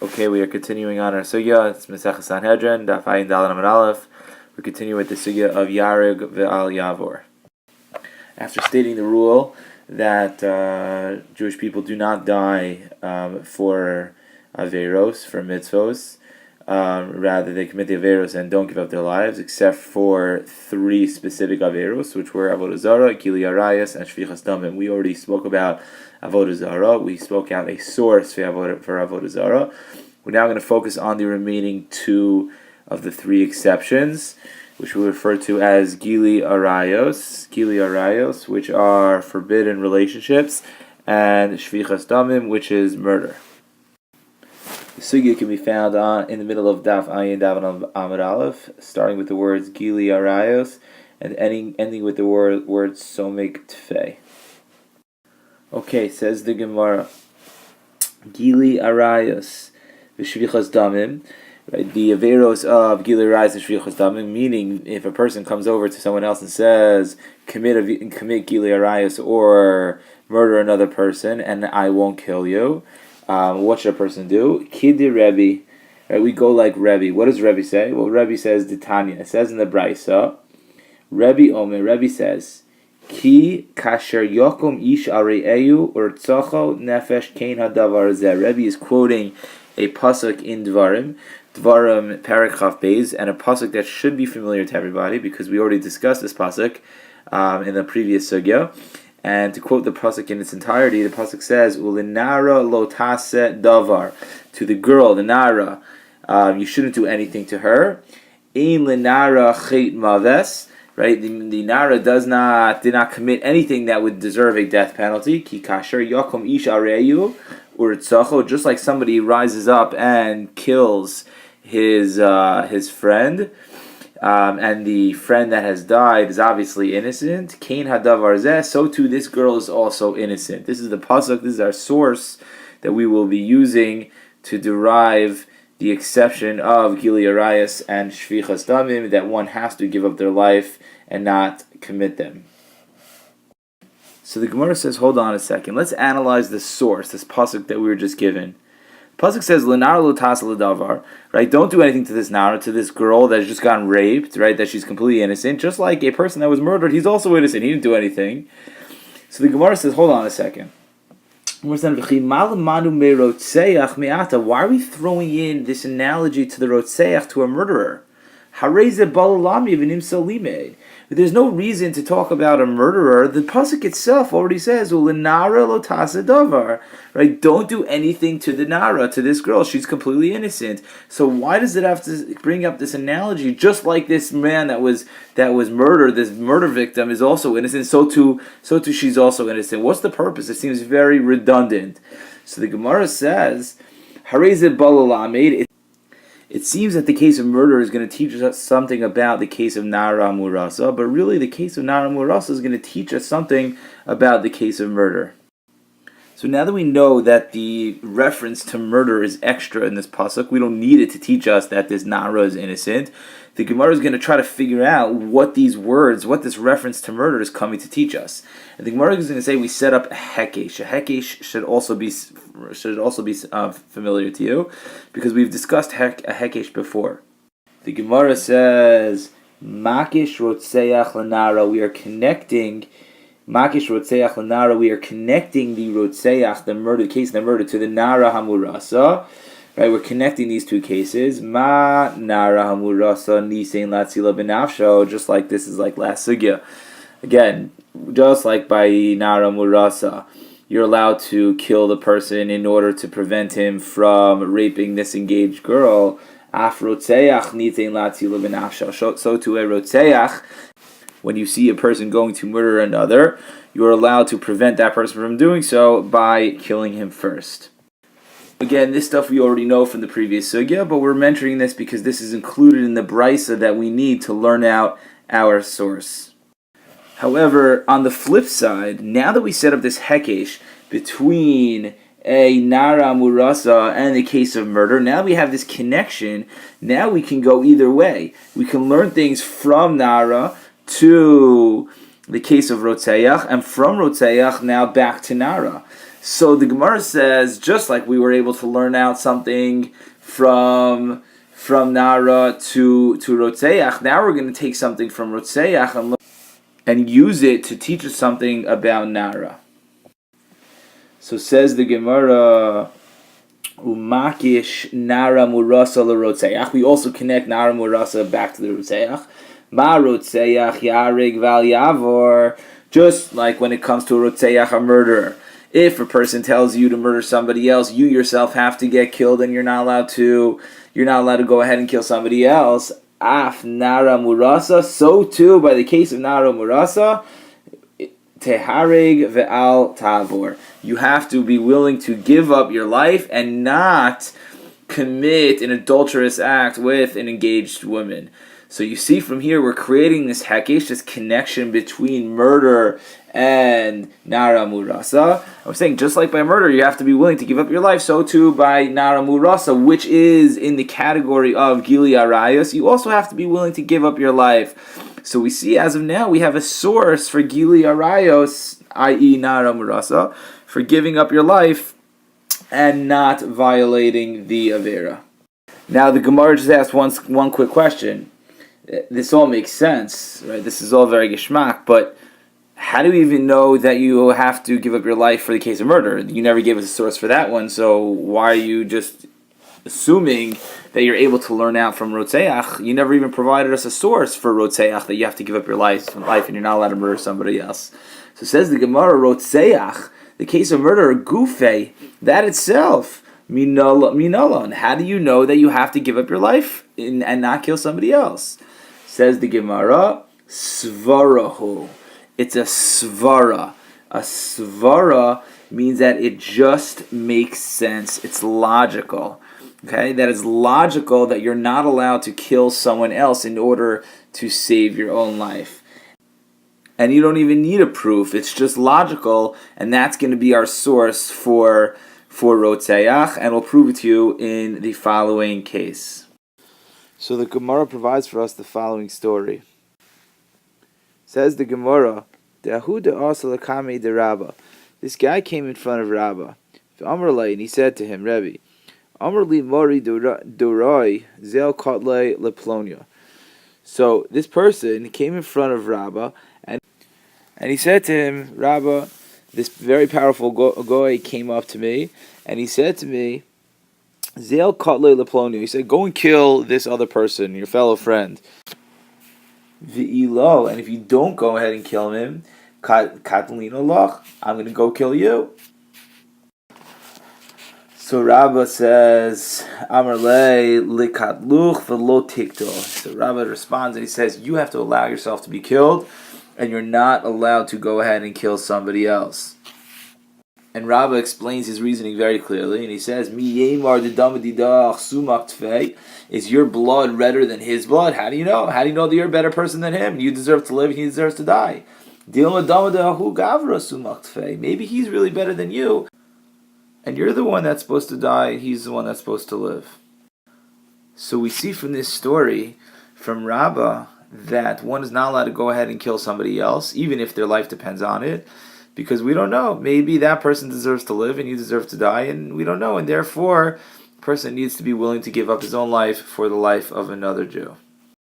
Okay, we are continuing on our sugya. It's Masechah Sanhedrin, Daf Ayin Dalet Amud Aleph. We continue with the sugya of Yahroג Ya'בור. After stating the rule that Jewish people do not die for averos, for mitzvos, rather they commit the averos and don't give up their lives, except for three specific averos, which were avodah zarah, gili arayos, and shvichas damim. We already spoke about avodah zarah. We spoke out a source for avodah zarah. We're now going to focus on the remaining two of the three exceptions, which we refer to as gili arayos, which are forbidden relationships, and shvichas damim, which is murder. The sugya can be found in the middle of Daf Ayin Amud Aleph, starting with the words gili arayos and ending with the word somik tfei. Okay, says the Gemara, gili arayos v'shvichas damim, right? The averos of gili arayos and shvichas damim, meaning if a person comes over to someone else and says commit gili arayos or murder another person and I won't kill you, what should a person do? Kidi Rebbe, right? We go like Rebbe. What does Rebbe say? Well, Rebbe says Tanya. It says in the Brisa, Rebbe says, Ki kasher yokum ish are'eyu urtzacho nefesh kein hadavar zeh. Rebbe is quoting a pasuk in Dvarim Perek Chaf Beis, and a pasuk that should be familiar to everybody because we already discussed this pasuk in the previous sugya. And to quote the pasuk in its entirety, the pasuk says, "Ulinara lo taseh davar." To the girl, the nara, you shouldn't do anything to her. Ein linara chet maves. Right, the nara did not commit anything that would deserve a death penalty. Ki kasher yakom ish areyu urtzacho. Just like somebody rises up and kills his friend. And the friend that has died is obviously innocent. Kain hadavar zeh, so too this girl is also innocent. This is the pasuk. This is our source that we will be using to derive the exception of gili arayos and shvichas damim, that one has to give up their life and not commit them. So the Gemara says, hold on a second. Let's analyze the source, this pasuk that we were just given. Pasuk says, "L'nara lo taseh l'davar," right? Don't do anything to this nara, to this girl that has just gotten raped, right? That she's completely innocent. Just like a person that was murdered, he's also innocent. He didn't do anything. So the Gemara says, hold on a second. Why are we throwing in this analogy to the rotzeach, to a murderer? There's no reason to talk about a murderer. The pasuk itself already says, "Ulinara lo taseh davar," right? Don't do anything to the nara, to this girl. She's completely innocent. So why does it have to bring up this analogy? Just like this man that was murdered, this murder victim is also innocent. So too she's also innocent. What's the purpose? It seems very redundant. So the Gemara says, "Hareze balalamid." It seems that the case of murder is going to teach us something about the case of Nara Murasa, but really the case of Nara Murasa is going to teach us something about the case of murder. So now that we know that the reference to murder is extra in this pasuk, we don't need it to teach us that this Nara is innocent. The Gemara is going to try to figure out what these words, what this reference to murder is coming to teach us. And the Gemara is going to say we set up a hekesh. A hekesh should also be familiar to you because we've discussed a hekesh before. The Gemara says makish rotzeach lanara. We are connecting makish rotzeach lanara. We are connecting the rotzeach, the murder, the case of the murder, to the nara hamurasa. Right, we're connecting these two cases. Ma nara hamurasa nisein latzila benafsho. Just like this is like last sugya. Again, just like by nara murasa, you're allowed to kill the person in order to prevent him from raping this engaged girl. Af rotzeach nisein latzila benafsho. So to a rotzeach, when you see a person going to murder another, you are allowed to prevent that person from doing so by killing him first. Again, this stuff we already know from the previous sugya, but we're mentioning this because this is included in the brisa that we need to learn out our source. However, on the flip side, now that we set up this hekesh between a nara murasa and the case of murder, now we have this connection. Now we can go either way. We can learn things from nara to the case of rotzeach, and from rotzeach now back to nara. So the Gemara says, just like we were able to learn out something from Nara to Rotzeach, now we're going to take something from Rotzeach and use it to teach us something about Nara. So says the Gemara, Umakish Nara Murasa LeRotzeach. We also connect Nara Murasa back to the Rotzeach. Ma Rotzeach Yahroג Ya'בור. Just like when it comes to a Rotzeach, a murderer. If a person tells you to murder somebody else, you yourself have to get killed, and you're not allowed to go ahead and kill somebody else. Af Nara Murasa. So too, by the case of Nara Murasa, Tehareg ve'al ta'avor. You have to be willing to give up your life and not commit an adulterous act with an engaged woman. So you see from here, we're creating this hekesh, this connection between murder and Nara Murasa. I was saying, just like by murder, you have to be willing to give up your life, so too by Nara Murasa, which is in the category of Gili Arayos, you also have to be willing to give up your life. So we see, as of now, we have a source for Gili Arayos, i.e. Nara Murasa, for giving up your life and not violating the Avera. Now, the Gemara just asked one quick question. This all makes sense, right? This is all very geschmack, but how do you even know that you have to give up your life for the case of murder? You never gave us a source for that one, so why are you just assuming that you're able to learn out from Rotzeach? You never even provided us a source for Rotzeach, that you have to give up your life and you're not allowed to murder somebody else. So says the Gemara, Rotzeach, the case of murder, Gufe, that itself, Minalon. How do you know that you have to give up your life and not kill somebody else? Says the Gemara, Svarahu. It's a svara. A svara means that it just makes sense. It's logical. Okay? That is logical that you're not allowed to kill someone else in order to save your own life. And you don't even need a proof. It's just logical, and that's going to be our source for Rotzeach, and we'll prove it to you in the following case. So the Gemara provides for us the following story. Says the Gemara, this guy came in front of Rabbah, and he said to him, Rebbe, so this person came in front of Rabbah, and he said to him, Rabbah, this very powerful goy came up to me, and he said to me, Zel Kotle Leplonio. He said, go and kill this other person, your fellow friend. V'ilo, and if you don't go ahead and kill him, Katlino Loch, I'm going to go kill you. So Rabbah says, Amar le likatluch v'lo tikto. So Rabbah responds and he says, you have to allow yourself to be killed, and you're not allowed to go ahead and kill somebody else. And Rabbah explains his reasoning very clearly, and he says, is your blood redder than his blood? How do you know? How do you know that you're a better person than him? You deserve to live, and he deserves to die. Maybe he's really better than you, and you're the one that's supposed to die, and he's the one that's supposed to live. So we see from this story, from Rabbah, that one is not allowed to go ahead and kill somebody else, even if their life depends on it, because we don't know. Maybe that person deserves to live and you deserve to die, and we don't know, and therefore, a person needs to be willing to give up his own life for the life of another Jew.